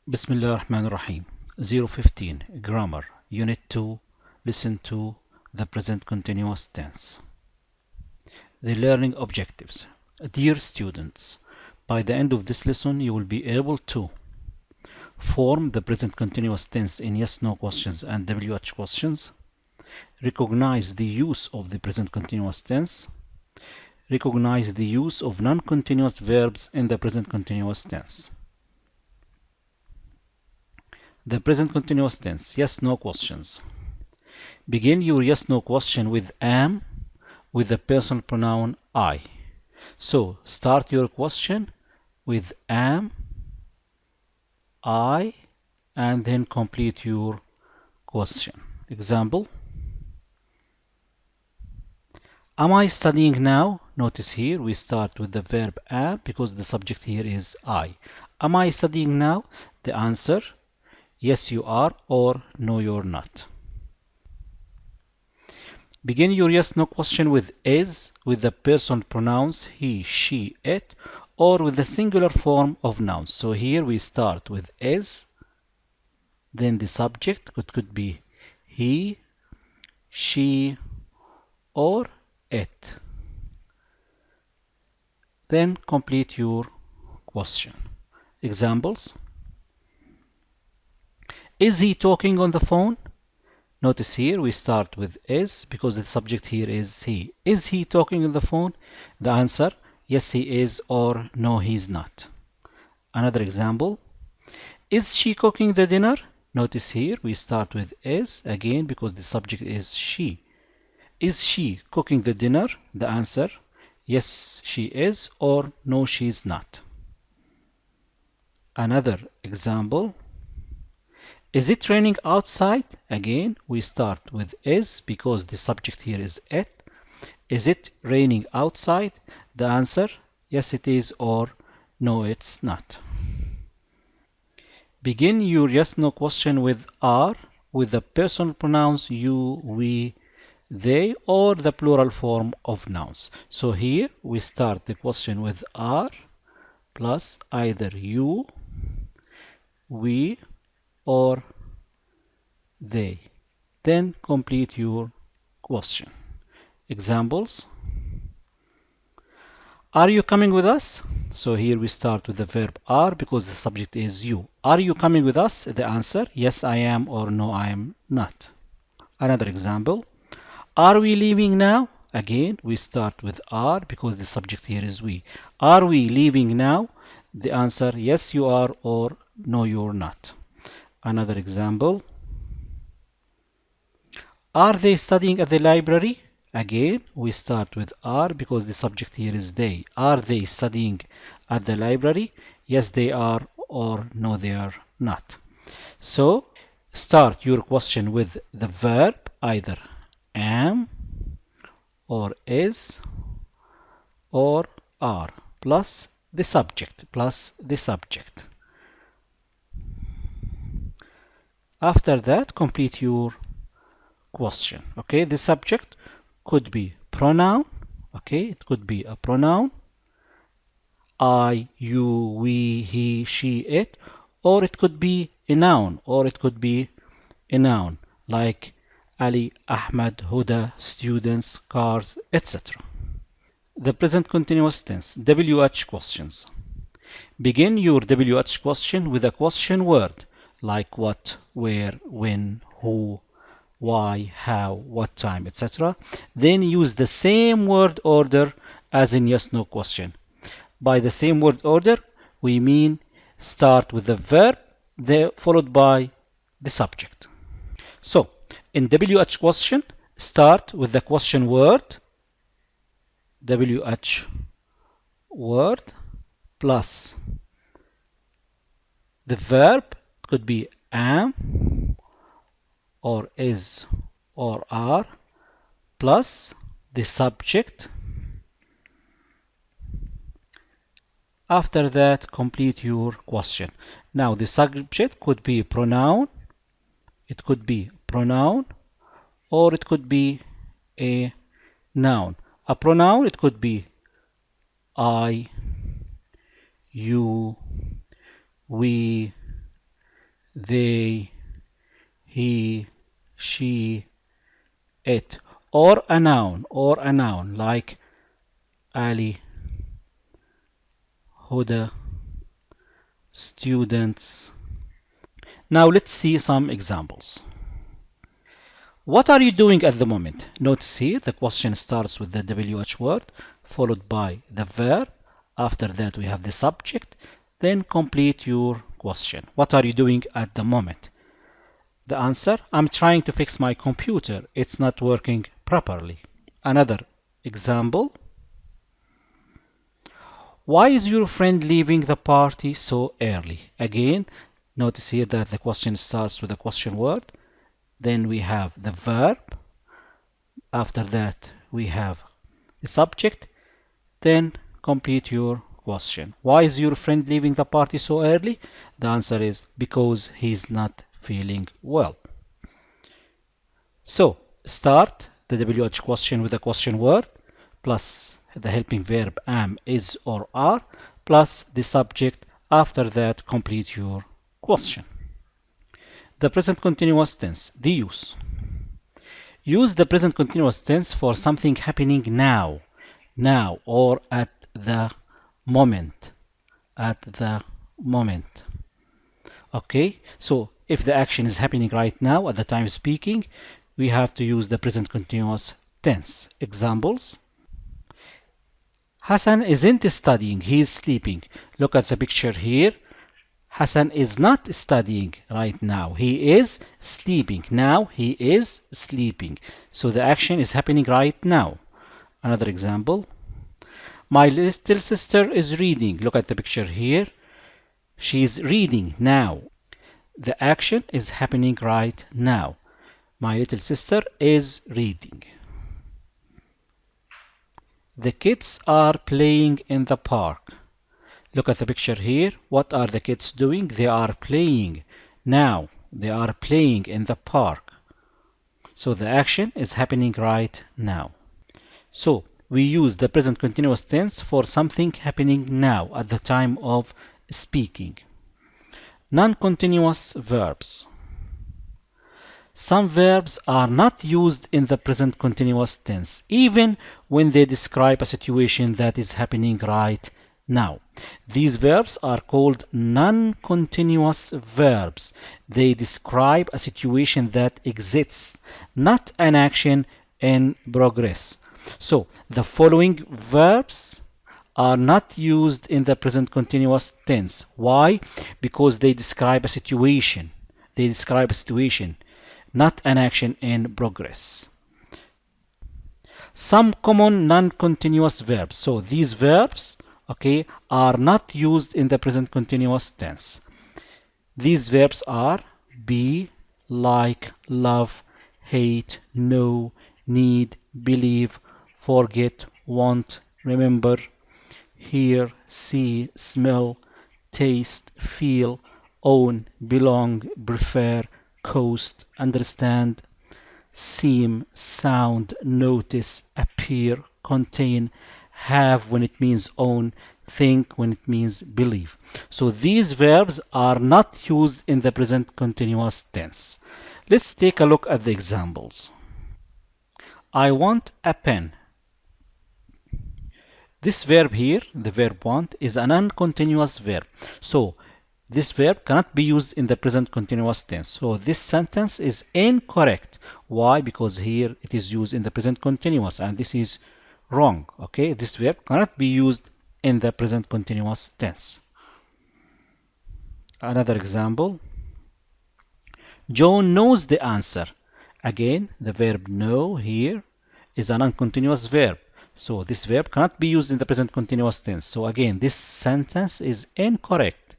Bismillah ar-Rahman ar-Rahim. 015 Grammar Unit 2. Listen to the present continuous tense. The learning objectives. Dear students, by the end of this lesson you will be able to form the present continuous tense in yes/no questions and WH questions, recognize the use of the present continuous tense, recognize the use of non-continuous verbs in the present continuous tense. The present continuous tense, yes/no questions. Begin your yes/no question with am with the personal pronoun I. So start your question with am, I, and then complete your question. Example: am I studying now? Notice here we start with the verb am because the subject here is I. Am I studying now? The answer: yes you are, or no you're not. Begin your yes/no question with is with the personal pronouns he, she, it, or with the singular form of nouns. So here we start with is, then the subject could be he, she, or it. Then complete your question. Examples: is he talking on the phone? Notice here we start with is because the subject here is he. Is he talking on the phone? The answer: yes he is, or no he's not. Another example: is she cooking the dinner? Notice here we start with is again because the subject is she. Is she cooking the dinner? The answer: yes she is, or no she's not. Another example: is it raining outside? Again, we start with is because the subject here is it. Is it raining outside? The answer: yes it is, or no it's not. Begin your yes/no question with are with the personal pronouns you, we, they, or the plural form of nouns. So here we start the question with are plus either you, we, or they. Then complete your question. Examples: are you coming with us? So here we start with the verb are because the subject is you. Are you coming with us? The answer: yes I am, or no I am not. Another example: are we leaving now? Again we start with are because the subject here is we. Are we leaving now? The answer: yes you are, or no you're not. Another example: are they studying at the library? Again we start with are because the subject here is they. Are they studying at the library? Yes they are, or no they are not. So start your question with the verb either am, or is, or are, plus the subject, After that complete your question. Okay, the subject could be pronoun. Okay, it could be a pronoun I, you, we, he, she, it, or it could be a noun, like Ali, Ahmad, Huda, students, cars, etc. The present continuous tense, WH questions. Begin your WH question with a question word like what, where, when, who, why, how, what time, etc. Then use the same word order as in yes/no question. By the same word order, we mean start with the verb, followed by the subject. So, in WH question, start with the question word, WH word, plus the verb, could be am, or is, or are, plus the subject. After that, complete your question. Now, the subject could be pronoun, or it could be a noun. A pronoun, it could be I, you, we, they, he, she, it. Or a noun like Ali, Huda, students. Now let's see some examples. What are you doing at the moment? Notice here the question starts with the WH word followed by the verb. After that we have the subject. Then complete your question. What are you doing at the moment? The answer, I'm trying to fix my computer. It's not working properly. Another example. Why is your friend leaving the party so early? Again, notice here that the question starts with a question word. Then we have the verb. After that, we have the subject. Then complete your question. Why is your friend leaving the party so early? The answer is because he's not feeling well. So, start the WH question with a question word plus the helping verb am, is, or are plus the subject. After that, complete your question. The present continuous tense, the use. Use the present continuous tense for something happening now, or at the moment, Okay, so if the action is happening right now at the time of speaking, we have to use the present continuous tense. Examples. Hassan isn't studying, he is sleeping. Look at the picture here. Hassan is not studying right now. He is sleeping. Now he is sleeping. So the action is happening right now. Another example. My little sister is reading. Look at the picture here. She is reading now. The action is happening right now. My little sister is reading. The kids are playing in the park. Look at the picture here. What are the kids doing? They are playing. Now, they are playing in the park. So the action is happening right now. So we use the present continuous tense for something happening now at the time of speaking. Non-continuous verbs. Some verbs are not used in the present continuous tense, even when they describe a situation that is happening right now. These verbs are called non-continuous verbs. They describe a situation that exists, not an action in progress. So, the following verbs are not used in the present continuous tense. Why? Because they describe a situation. Not an action in progress. Some common non-continuous verbs. So these verbs, are not used in the present continuous tense. These verbs are be, like, love, hate, know, need, believe, forget, want, remember, hear, see, smell, taste, feel, own, belong, prefer, coast, understand, seem, sound, notice, appear, contain, have when it means own, think when it means believe. So these verbs are not used in the present continuous tense. Let's take a look at the examples. I want a pen. This verb here, the verb want, is a non-continuous verb. So this verb cannot be used in the present continuous tense. So this sentence is incorrect. Why? Because here it is used in the present continuous and this is wrong. This verb cannot be used in the present continuous tense. Another example. John knows the answer. Again, the verb know here is a non-continuous verb. So this verb cannot be used in the present continuous tense. So again, this sentence is incorrect.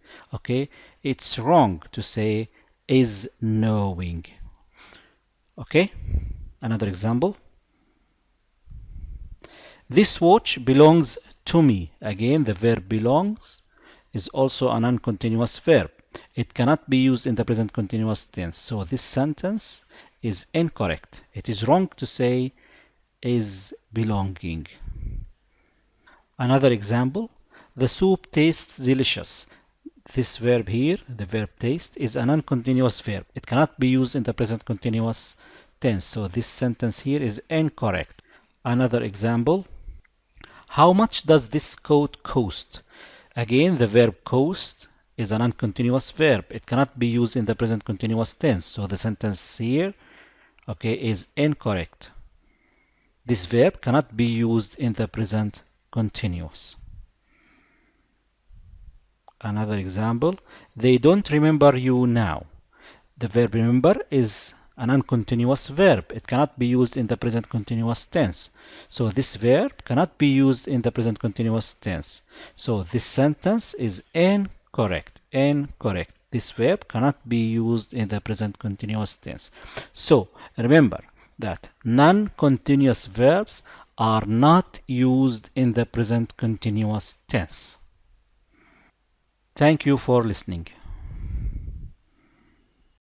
It's wrong to say is knowing. Another example. This watch belongs to me. Again, the verb belongs is also a non-continuous verb. It cannot be used in the present continuous tense. So this sentence is incorrect. It is wrong to say is belonging. Another example. The soup tastes delicious. this verb here, the verb taste, is a non-continuous verb. It cannot be used in the present continuous tense. So this sentence here is incorrect. Another example. How much does this coat cost? Again, the verb cost is a non-continuous verb. It cannot be used in the present continuous tense. So the sentence here, okay, is incorrect. This verb cannot be used in the present continuous. Another example. They don't remember you now. The verb remember is an uncontinuous verb. It cannot be used in the present continuous tense. So this verb cannot be used in the present continuous tense. So this sentence is incorrect. Incorrect. This verb cannot be used in the present continuous tense. So remember that non-continuous verbs are not used in the present continuous tense. Thank you for listening.